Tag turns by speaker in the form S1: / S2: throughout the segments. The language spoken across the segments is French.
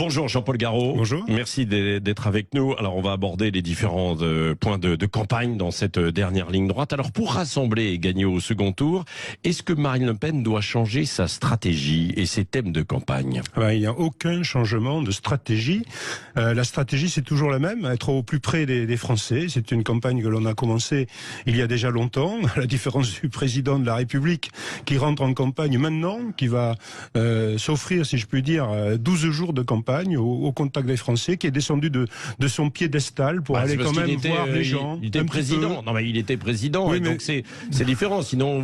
S1: Bonjour Jean-Paul Garot.
S2: Bonjour.
S1: Merci d'être avec nous. Alors on va aborder les différents points de campagne dans cette dernière ligne droite. Alors pour rassembler et gagner au second tour, est-ce que Marine Le Pen doit changer sa stratégie et ses thèmes de campagne?
S2: Il n'y a aucun changement de stratégie. La stratégie c'est toujours la même, être au plus près des Français. C'est une campagne que l'on a commencée il y a déjà longtemps, à la différence du président de la République qui rentre en campagne maintenant, qui va s'offrir, si je puis dire, 12 jours de campagne au contact des Français, qui est descendu de son piédestal pour aller quand même voir les gens.
S1: Il était président. Non mais il était président, oui, et donc c'est différent. Sinon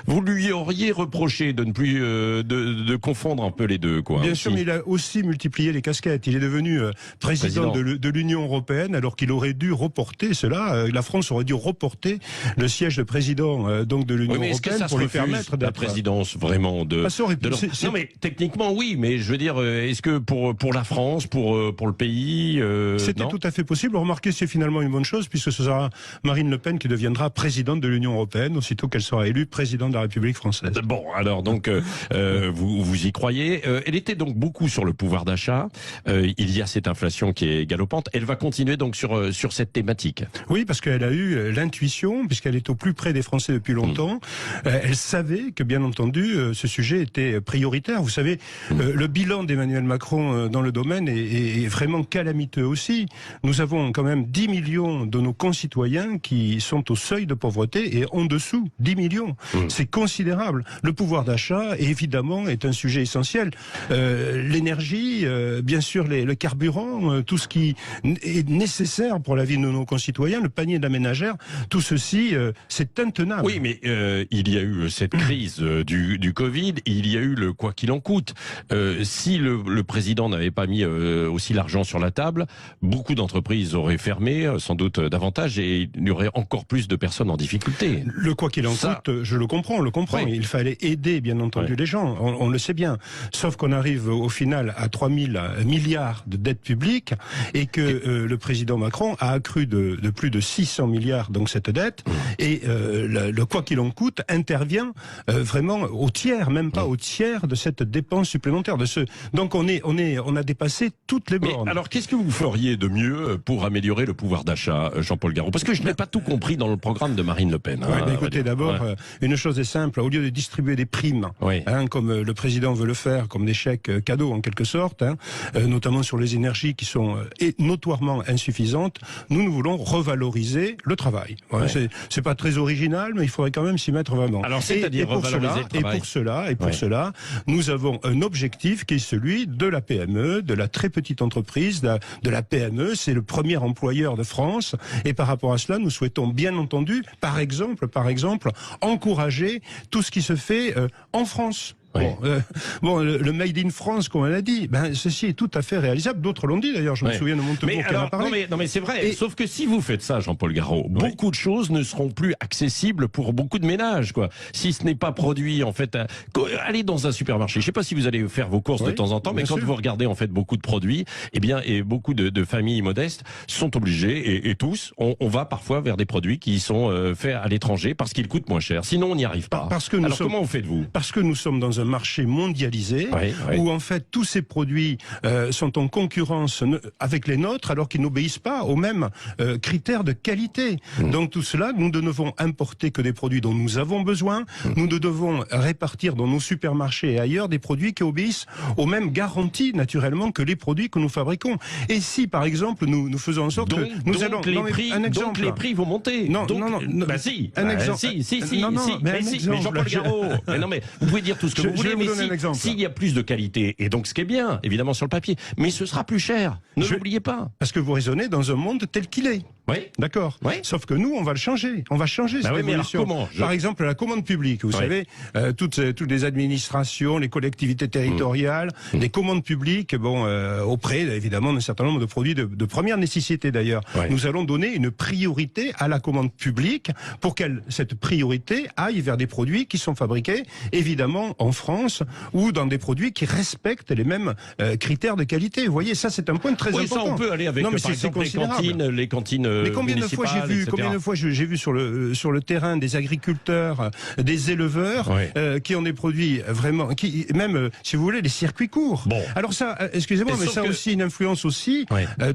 S1: vous lui auriez reproché de ne plus de confondre un peu les deux, quoi.
S2: Bien sûr, mais il a aussi multiplié les casquettes. Il est devenu président de l'Union européenne, alors qu'il aurait dû reporter cela. La France aurait dû reporter le siège de président donc de l'Union européenne pour lui permettre d'être
S1: la présidence vraiment de. Non mais techniquement oui, mais je veux dire, est-ce que pour la France, pour le pays,
S2: c'était tout à fait possible. Remarquez, c'est finalement une bonne chose, puisque ce sera Marine Le Pen qui deviendra présidente de l'Union européenne aussitôt qu'elle sera élue présidente de la République française.
S1: Bon, alors donc vous y croyez. Elle était donc beaucoup sur le pouvoir d'achat. Il y a cette inflation qui est galopante. Elle va continuer donc sur cette thématique.
S2: Oui, parce qu'elle a eu l'intuition, puisqu'elle est au plus près des Français depuis longtemps. Elle savait que, bien entendu, ce sujet était prioritaire. Vous savez, le bilan d'Emmanuel Macron dans le domaine est vraiment calamiteux aussi. Nous avons quand même 10 millions de nos concitoyens qui sont au seuil de pauvreté et en dessous, 10 millions. C'est considérable. Le pouvoir d'achat, évidemment, est un sujet essentiel. L'énergie, bien sûr, le carburant, tout ce qui est nécessaire pour la vie de nos concitoyens, le panier de la ménagère, tout ceci, c'est intenable.
S1: Oui, mais il y a eu cette crise du Covid, il y a eu le quoi qu'il en coûte. Si le président n'avait pas mis aussi l'argent sur la table, beaucoup d'entreprises auraient fermé, sans doute davantage, et il y aurait encore plus de personnes en difficulté.
S2: Le quoi qu'il en coûte, je le comprends. Oui. Il fallait aider, bien entendu, les gens. On le sait bien. Sauf qu'on arrive au final à 3 000 milliards de dettes publiques et que le président Macron a accru de plus de 600 milliards donc cette dette. Et le quoi qu'il en coûte intervient vraiment au tiers, même pas au tiers de cette dépense supplémentaire. Donc on a dépassé toutes les bornes.
S1: Mais alors qu'est-ce que vous feriez de mieux pour améliorer le pouvoir d'achat, Jean-Paul Garot? Parce que je n'ai pas tout compris dans le programme de Marine Le Pen.
S2: Écoutez, d'abord, une chose est simple. Au lieu de distribuer des primes, comme le président veut le faire, comme des chèques cadeaux en quelque sorte, notamment sur les énergies qui sont notoirement insuffisantes, nous voulons revaloriser le travail. C'est pas très original, mais il faudrait quand même s'y mettre vraiment.
S1: Alors c'est-à-dire revaloriser le travail.
S2: Et pour cela, nous avons un objectif qui est celui de la PME, de la très petite entreprise, de la PME. C'est le premier employeur de France. Et par rapport à cela, nous souhaitons bien entendu, par exemple, encourager tout ce qui se fait en France. Le Made in France, comme on l'a dit, ceci est tout à fait réalisable. D'autres l'ont dit d'ailleurs, je me souviens de Montebourg qui en a parlé.
S1: Non mais c'est vrai, sauf que si vous faites ça, Jean-Paul Garot, beaucoup de choses ne seront plus accessibles pour beaucoup de ménages, quoi. Si ce n'est pas produit, en fait, allez dans un supermarché, je sais pas si vous allez faire vos courses de temps en temps, mais quand vous regardez en fait beaucoup de produits, et beaucoup de familles modestes sont obligées, et tous, on va parfois vers des produits qui sont faits à l'étranger parce qu'ils coûtent moins cher. Sinon on n'y arrive pas. Comment vous faites-vous?
S2: Parce que nous sommes dans un marché mondialisé où en fait tous ces produits sont en concurrence avec les nôtres alors qu'ils n'obéissent pas aux mêmes critères de qualité. Donc tout cela, nous ne devons importer que des produits dont nous avons besoin. Nous ne devons répartir dans nos supermarchés et ailleurs des produits qui obéissent aux mêmes garanties naturellement que les produits que nous fabriquons. Et si par exemple nous faisons en sorte que nous allons
S1: donc les prix vont monter.
S2: Non.
S1: Si. Mais Jean-Paul Garot, mais vous pouvez dire tout ce que vous voulez, mais s'il y a plus de qualité, et donc ce qui est bien, évidemment sur le papier, mais ce sera plus cher, ne l'oubliez pas.
S2: Parce que vous raisonnez dans un monde tel qu'il est.
S1: Oui.
S2: D'accord. Oui. Sauf que nous, on va le changer. On va changer cette évolution.
S1: Mais alors comment
S2: Par exemple, la commande publique. Vous savez, toutes les administrations, les collectivités territoriales, les commandes publiques, auprès, évidemment, d'un certain nombre de produits de première nécessité d'ailleurs. Nous allons donner une priorité à la commande publique pour qu'elle, cette priorité, aille vers des produits qui sont fabriqués, évidemment, en France ou dans des produits qui respectent les mêmes critères de qualité. Vous voyez, ça, c'est un point très important.
S1: Ça, on peut aller avec, par exemple, les cantines
S2: Mais combien de fois j'ai vu, j'ai vu sur le terrain des agriculteurs, des éleveurs qui ont des produits vraiment, qui même si vous voulez des circuits courts.
S1: Bon.
S2: Alors ça, excusez-moi, mais ça a aussi une influence aussi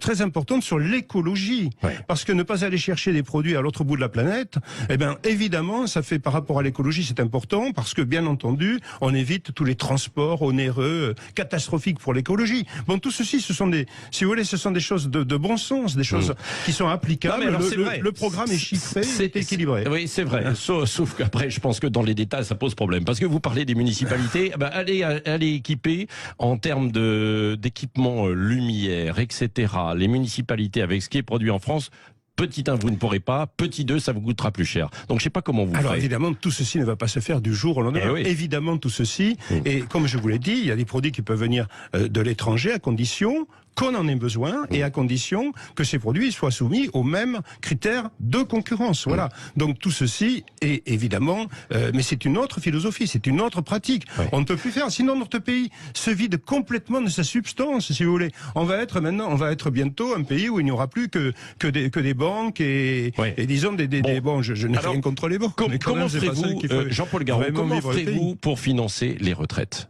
S2: très importante sur l'écologie, parce que ne pas aller chercher des produits à l'autre bout de la planète, eh bien évidemment, ça fait par rapport à l'écologie, c'est important parce que bien entendu, on évite tous les transports onéreux, catastrophiques pour l'écologie. Bon, tout ceci, ce sont des, si vous voulez, ce sont des choses de bon sens, des choses qui sont applicables.
S1: Non, alors,
S2: le programme est chiffré, c'est équilibré.
S1: Oui, c'est vrai. Sauf qu'après, je pense que dans les détails, ça pose problème. Parce que vous parlez des municipalités, allez équiper en termes d'équipement lumière, etc. Les municipalités avec ce qui est produit en France. Petit 1, vous ne pourrez pas. Petit 2, ça vous coûtera plus cher. Donc, je sais pas comment vous
S2: Alors,
S1: ferez.
S2: évidemment, tout ceci ne va pas se faire du jour au lendemain. Évidemment, tout ceci. Et comme je vous l'ai dit, il y a des produits qui peuvent venir de l'étranger à condition qu'on en ait besoin et à condition que ces produits soient soumis aux mêmes critères de concurrence. Voilà. Donc tout ceci est évidemment, mais c'est une autre philosophie, c'est une autre pratique. On ne peut plus faire, sinon notre pays se vide complètement de sa substance, si vous voulez. On va être bientôt un pays où il n'y aura plus que des banques et disons bon, je n'ai rien contre les banques.
S1: Comment ferez-vous, Jean-Paul Garot, comment ferez-vous pour financer les retraites?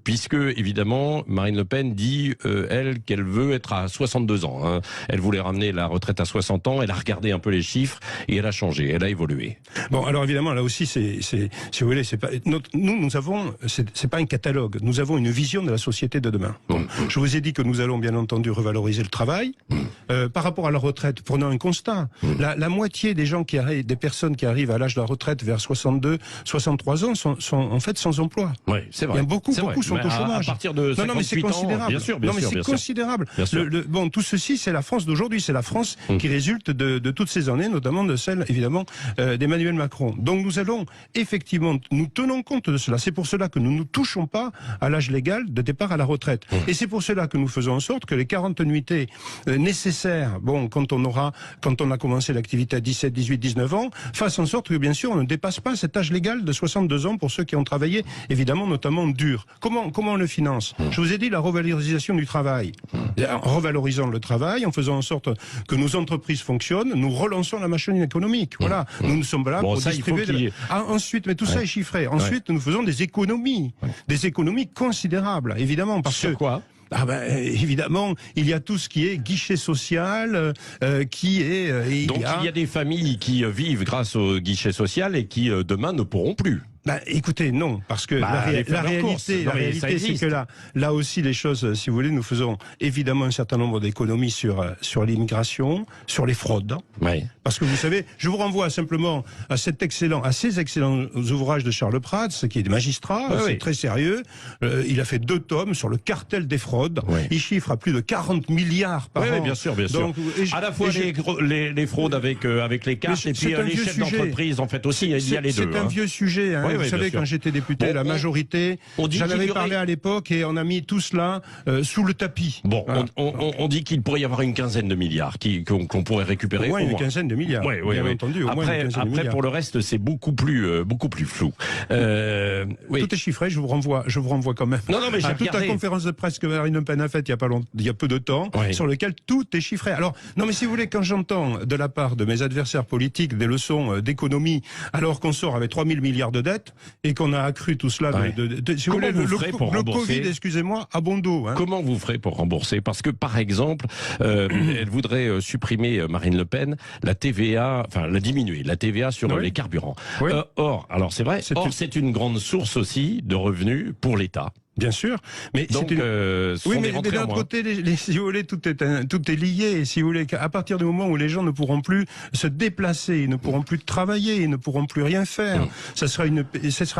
S1: Puisque évidemment Marine Le Pen dit elle qu'elle veut être à 62 ans. Hein. Elle voulait ramener la retraite à 60 ans. Elle a regardé un peu les chiffres et elle a changé. Elle a évolué.
S2: Bon, alors évidemment là aussi si vous voulez, c'est pas nous avons c'est pas un catalogue. Nous avons une vision de la société de demain. Bon, je vous ai dit que nous allons bien entendu revaloriser le travail. Par rapport à la retraite, prenons un constat. La moitié des gens des personnes qui arrivent à l'âge de la retraite vers 62, 63 ans sont en fait sans emploi.
S1: Oui, c'est vrai.
S2: Il y a beaucoup sont au chômage.
S1: À partir de 58
S2: non, mais c'est considérable.
S1: Ans, bien sûr,
S2: c'est considérable. Bon, tout ceci, c'est la France d'aujourd'hui, c'est la France qui résulte de toutes ces années, notamment de celle, évidemment, d'Emmanuel Macron. Donc nous allons, effectivement, nous tenons compte de cela. C'est pour cela que nous ne touchons pas à l'âge légal de départ à la retraite. Et c'est pour cela que nous faisons en sorte que les 40 nuitées nécessaires, bon, quand on a commencé l'activité à 17, 18, 19 ans, fassent en sorte que, bien sûr, on ne dépasse pas cet âge légal de 62 ans pour ceux qui ont travaillé, évidemment, notamment dur. Comment on le finance? Je vous ai dit la revalorisation du travail. En revalorisant le travail, en faisant en sorte que nos entreprises fonctionnent, nous relançons la machine économique. Voilà. Nous sommes là pour distribuer. Ensuite, mais tout ça est chiffré. Ensuite, nous faisons des économies considérables, évidemment. Parce que
S1: quoi?
S2: Évidemment, il y a tout ce qui est guichet social, qui est...
S1: Donc il y a des familles qui vivent grâce au guichet social et qui demain ne pourront plus.
S2: Écoutez, non, parce que la réalité, c'est que là aussi les choses, si vous voulez, nous faisons évidemment un certain nombre d'économies sur l'immigration, sur les fraudes. Parce que vous savez, je vous renvoie simplement à ces excellents ouvrages de Charles Prats, qui est magistrat, c'est très sérieux. Il a fait 2 tomes sur le cartel des fraudes. Il chiffre à plus de 40 milliards par an.
S1: Bien sûr. Donc, à la fois les fraudes avec les cartes et puis les chefs d'entreprise, en fait aussi, il y a les deux.
S2: C'est un vieux sujet. Hein. Vous savez, quand j'étais député, la majorité, j'en avais parlé à l'époque et on a mis tout cela sous le tapis.
S1: Bon, voilà. On dit qu'il pourrait y avoir une quinzaine de milliards qu'on pourrait récupérer.
S2: Au moins une quinzaine de milliards. Bien entendu.
S1: Après, pour le reste, c'est beaucoup plus flou.
S2: Tout est chiffré. Je vous renvoie quand même.
S1: Non, mais
S2: à toute la conférence de presse que Marine Le Pen a faite il y a peu de temps, sur lequel tout est chiffré. Alors, non, mais si vous voulez, quand j'entends de la part de mes adversaires politiques des leçons d'économie, alors qu'on sort avec 3000 milliards de dettes, et qu'on a accru tout cela si vous voulez, le Covid, excusez-moi, à bon dos. Hein.
S1: Comment vous ferez pour rembourser? Parce que, par exemple, elle voudrait supprimer, Marine Le Pen, la TVA, enfin, la diminuer, la TVA sur les carburants. Or, alors c'est vrai, c'est une grande source aussi de revenus pour l'État.
S2: Bien sûr, mais
S1: donc,
S2: mais d'un autre côté, si vous voulez, tout est lié. Si vous voulez, à partir du moment où les gens ne pourront plus se déplacer, ils ne pourront plus travailler, ils ne pourront plus rien faire, ça sera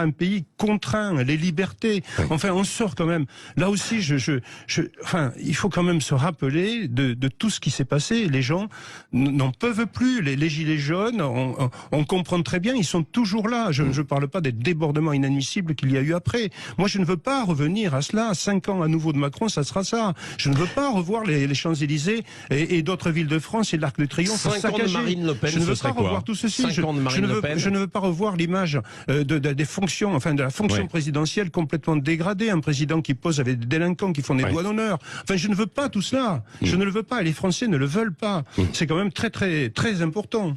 S2: un pays contraint, les libertés. Enfin, on sort quand même. Là aussi, il faut quand même se rappeler de tout ce qui s'est passé. Les gens n'en peuvent plus. Les gilets jaunes, on comprend très bien, ils sont toujours là. Je ne parle pas des débordements inadmissibles qu'il y a eu après. Moi, je ne veux pas revenir revenir à cela. 5 ans à nouveau de Macron, ça sera ça. Je ne veux pas revoir les Champs-Élysées et d'autres villes de France et l'Arc de Triomphe.
S1: 5 ans de Marine Le Pen,
S2: je ne veux
S1: ce
S2: pas
S1: serait quoi?
S2: revoir tout ceci.
S1: 5 ans de Marine Le Pen.
S2: Je ne veux pas revoir l'image des fonctions, enfin de la fonction présidentielle complètement dégradée. Un président qui pose avec des délinquants qui font des doigts d'honneur. Enfin, je ne veux pas tout cela. Je ne le veux pas. Les Français ne le veulent pas. C'est quand même très, très, très important.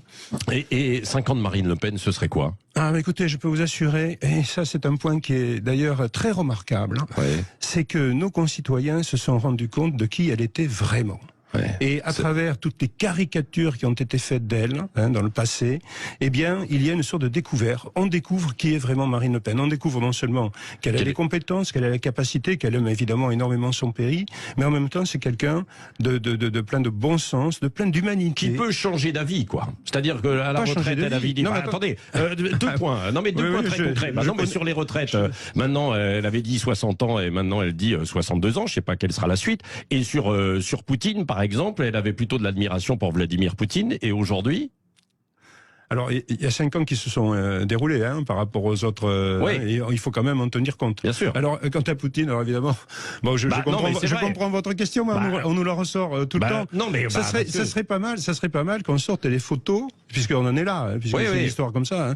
S1: Et 5 ans de Marine Le Pen, ce serait quoi?
S2: Ah, mais écoutez, je peux vous assurer, et ça c'est un point qui est d'ailleurs très remarquable, c'est que nos concitoyens se sont rendus compte de qui elle était vraiment. Et à travers toutes les caricatures qui ont été faites d'elle dans le passé, eh bien, il y a une sorte de découverte. On découvre qui est vraiment Marine Le Pen. On découvre non seulement qu'elle a les compétences, qu'elle a la capacité, qu'elle aime évidemment énormément son pays, mais en même temps, c'est quelqu'un de plein de bon sens, de plein d'humanité.
S1: Qui peut changer d'avis, quoi. C'est-à-dire que à la retraite, elle avait dit. Non, attendez, 2 points. Non, mais 2 points très concrets. Non, mais sur les retraites, maintenant, elle avait dit 60 ans et maintenant elle dit 62 ans. Je sais pas quelle sera la suite. Et sur Poutine, par exemple, elle avait plutôt de l'admiration pour Vladimir Poutine, et aujourd'hui?
S2: Alors, il y a 5 ans qui se sont déroulés par rapport aux autres. Et il faut quand même en tenir compte.
S1: Bien sûr.
S2: Alors, quant à Poutine, alors évidemment, bon, je comprends votre question, mais on nous la ressort tout le temps.
S1: Non, mais
S2: ça serait pas mal qu'on sorte les photos, puisqu'on en est là, puisque c'est une histoire comme ça,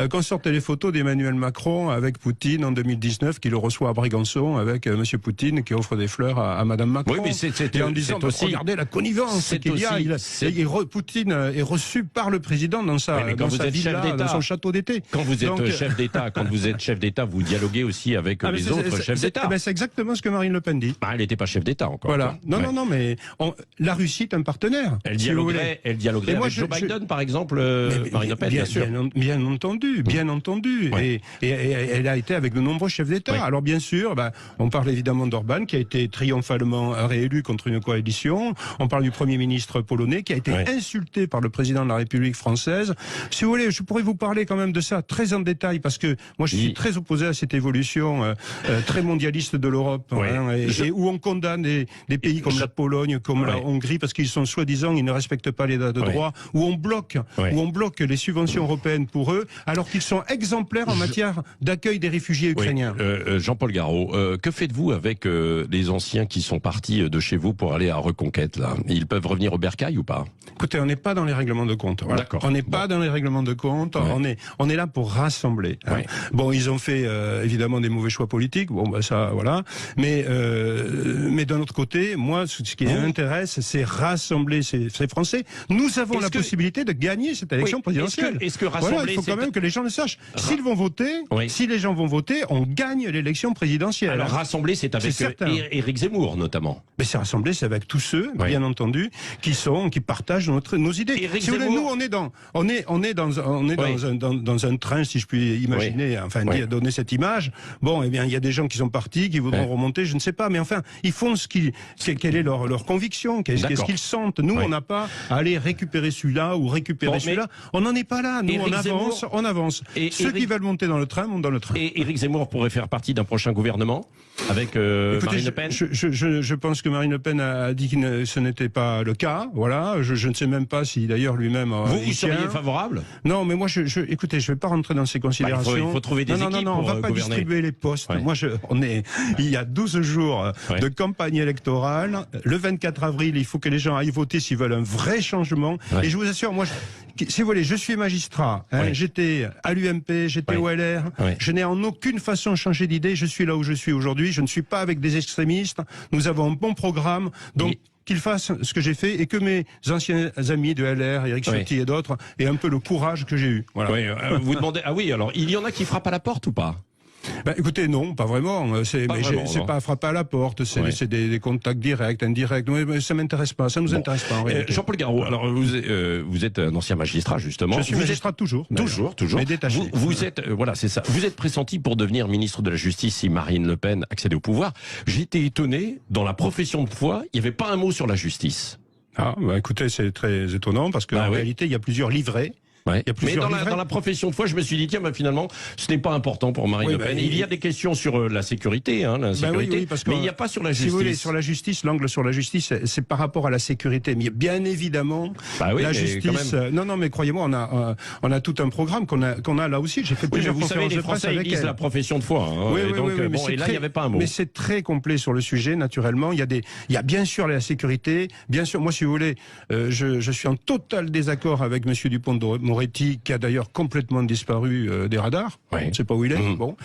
S2: qu'on sorte les photos d'Emmanuel Macron avec Poutine en 2019, qui le reçoit à Brégançon avec Monsieur Poutine qui offre des fleurs à Madame Macron.
S1: Oui, mais
S2: et en disant, regardez la connivence qu'il y a. Poutine est reçu par le président dans sa
S1: mais quand vous êtes chef d'État,
S2: dans son château d'été.
S1: Quand vous êtes chef d'État, vous dialoguez aussi avec les autres chefs d'État.
S2: C'est exactement ce que Marine Le Pen dit.
S1: Elle n'était pas chef d'État encore.
S2: Voilà. Non, mais la Russie est un partenaire.
S1: Elle dialoguerait avec Joe Biden, par exemple, Marine Le Pen, bien sûr.
S2: Bien entendu. Et elle a été avec de nombreux chefs d'État. Alors bien sûr, on parle évidemment d'Orban, qui a été triomphalement réélu contre une coalition. On parle du Premier ministre polonais, qui a été insulté par le président de la République française. Si vous voulez, je pourrais vous parler quand même de ça très en détail, parce que moi je suis très opposé à cette évolution très mondialiste de l'Europe, où on condamne des pays comme la Pologne, comme la Hongrie, parce qu'ils sont soi-disant, ils ne respectent pas l'état de droit, où on bloque les subventions européennes pour eux, alors qu'ils sont exemplaires en matière d'accueil des réfugiés ukrainiens.
S1: Jean-Paul Garot, que faites-vous avec les anciens qui sont partis de chez vous pour aller à Reconquête, là? Ils peuvent revenir au bercail ou pas?
S2: Écoutez, on n'est pas dans les règlements de compte. Voilà. On n'est pas dans les règlements de compte. On est là pour rassembler. Bon, ils ont fait évidemment des mauvais choix politiques. Bon, ça, voilà. Mais d'un autre côté, moi, ce qui m'intéresse, c'est rassembler ces Français. Nous avons la possibilité de gagner cette élection présidentielle.
S1: Est-ce que rassembler,
S2: il faut quand même que les gens le sachent. S'ils vont voter, si les gens vont voter, on gagne l'élection présidentielle.
S1: Alors rassembler, c'est avec Éric Zemmour notamment.
S2: Mais c'est rassembler, c'est avec tous ceux, bien entendu, qui partagent nos idées. Si vous voulez, nous, on est dans un train, si je puis imaginer, donner cette image. Bon, eh bien, il y a des gens qui sont partis, qui voudront remonter, je ne sais pas, mais enfin, ils font quelle est leur conviction, qu'est-ce qu'ils sentent. Nous, on n'a pas à aller récupérer celui-là ou récupérer celui-là. On n'en est pas là. Nous, on avance. Et ceux qui veulent monter dans le train montent dans le train.
S1: Et Éric Zemmour pourrait faire partie d'un prochain gouvernement avec Marine Le Pen?
S2: Je pense que Marine Le Pen a dit que ce n'était pas le cas. Voilà. Je ne sais même pas si d'ailleurs lui-même.
S1: Vous seriez favorable?
S2: Non, mais moi, écoutez, je ne vais pas rentrer dans ces considérations.
S1: Il faut trouver des équipes
S2: on va pas distribuer les postes. Moi, il y a 12 jours de campagne électorale. Le 24 avril, il faut que les gens aillent voter s'ils veulent un vrai changement. Et je vous assure, moi, si vous voulez, je suis magistrat. J'étais à l'UMP, j'étais au LR. Je n'ai en aucune façon changé d'idée. Je suis là où je suis aujourd'hui. Je ne suis pas avec des extrémistes. Nous avons un bon programme. Donc, qu'ils fassent ce que j'ai fait et que mes anciens amis de LR, Éric Ciotti et d'autres, aient un peu le courage que j'ai eu. Voilà.
S1: Vous demandez, alors, il y en a qui frappent à la porte ou pas?
S2: Écoutez, non, pas vraiment. C'est pas frapper à la porte, c'est des contacts directs, indirects. Mais ça m'intéresse pas, ça nous intéresse pas.
S1: Jean-Paul Garot, alors vous êtes un ancien magistrat justement.
S2: Je suis magistrat toujours.
S1: Toujours.
S2: Mais détaché.
S1: Vous êtes, voilà, c'est ça. Vous êtes pressenti pour devenir ministre de la Justice si Marine Le Pen accède au pouvoir. J'étais étonné, dans la profession de foi, il n'y avait pas un mot sur la justice.
S2: Écoutez, c'est très étonnant parce qu'en réalité, il y a plusieurs livrets.
S1: Ouais.
S2: Il y a
S1: Mais
S2: plusieurs livrets.
S1: dans la profession de foi, je me suis dit, tiens, finalement, ce n'est pas important pour Marine Le Pen. Il y a des questions sur la sécurité, la sécurité, mais il n'y a pas sur la justice.
S2: Si vous voulez, sur la justice, l'angle sur la justice, c'est par rapport à la sécurité. Mais bien évidemment, la justice... Non, mais croyez-moi, on a tout un programme qu'on a là aussi. J'ai fait plusieurs conférences de presse avec elle.
S1: Ils disent la profession de foi. Et là, il n'y avait pas un mot.
S2: Mais c'est très complet sur le sujet, naturellement. Il y a bien sûr la sécurité. Bien sûr, moi, si vous voulez, je suis en total désaccord avec Monsieur Dupond-Moretti, qui a d'ailleurs complètement disparu des radars.
S1: Oui.
S2: On ne sait pas où il est. Bon,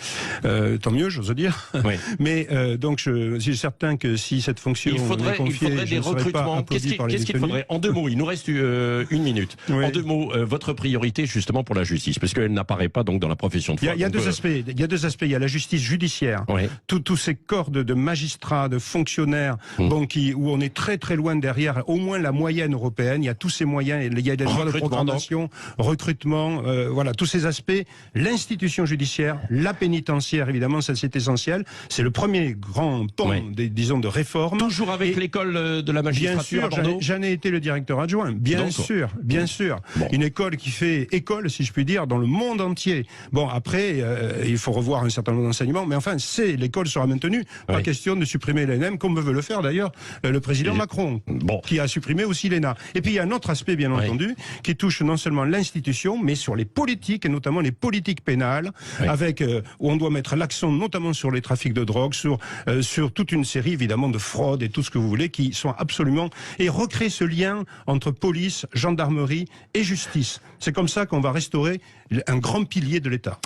S2: tant mieux, j'ose dire.
S1: Oui.
S2: Mais donc, je suis certain que si cette fonction
S1: il faudrait des recrutements. Qu'est-ce qu'il faudrait? En 2 mots, il nous reste 1 minute. Oui. En 2 mots, votre priorité justement pour la justice, parce qu'elle n'apparaît pas donc dans la profession de foi.
S2: Il y a deux aspects. Il y a 2 aspects. Il y a la justice judiciaire. Oui. Tous ces corps de magistrats, de fonctionnaires, où on est très très loin derrière, au moins la moyenne européenne. Il y a tous ces moyens. Il y a des lois de programmation, recrutement, voilà, tous ces aspects. L'institution judiciaire, la pénitentiaire, évidemment, ça c'est essentiel. C'est le premier grand pan, disons, de réforme.
S1: Toujours avec l'école de la magistrature à Bordeaux.
S2: J'en ai été le directeur adjoint. Bien sûr. Bon. Une école qui fait école, si je puis dire, dans le monde entier. Bon, après, il faut revoir un certain nombre d'enseignements, mais enfin, l'école sera maintenue. Pas question de supprimer l'ENM, comme veut le faire d'ailleurs le président Macron, qui a supprimé aussi l'ENA. Et puis il y a un autre aspect, bien entendu, qui touche non seulement l'institution, mais sur les politiques, et notamment les politiques pénales, avec où on doit mettre l'accent notamment sur les trafics de drogue, sur toute une série évidemment de fraudes et tout ce que vous voulez, qui sont absolument... Et recréer ce lien entre police, gendarmerie et justice. C'est comme ça qu'on va restaurer un grand pilier de l'État.